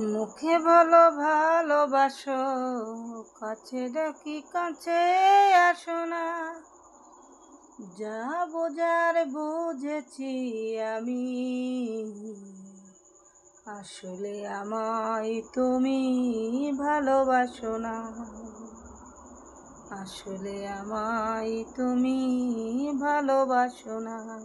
মুখে বলো ভালোবাসো, কাছে ডাকি কাছে আসো না। যা বোঝার বুঝেছি আমি, আসলে আমায় তুমি ভালোবাসো না। আসলে আমায় তুমি ভালোবাসো না।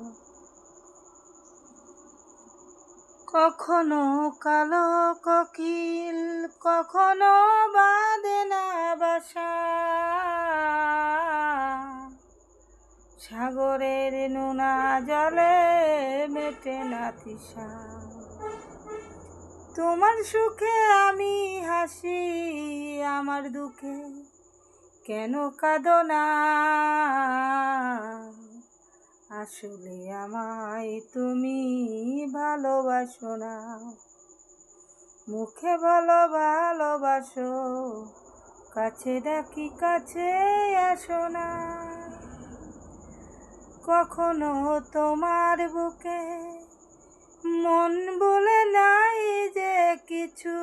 কখনো কালো কোকিল, কখনো বাঁধে না বাসা। সাগরের নোনা জলে মেটে না তৃষা। তোমার সুখে আমি হাসি, আমার দুঃখে কেন কাঁদো না। আসলে আমায় তুমি ভালোবাসো না। মুখে বলো ভালোবাসো, কাছে ডাকি কাছে আসো না। কখনো তোমার বুকে মন বলে নাই যে কিছু,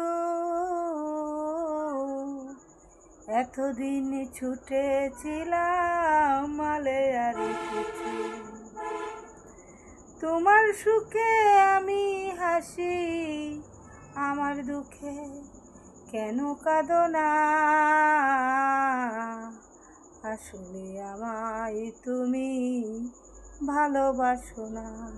এতদিন ছুটেছিলাম মালয়ারি কিছু। তোমার সুখে আমি হাসি, আমার দুঃখে কেন কাঁদো না। আসলে আমায় তুমি ভালোবাসো না।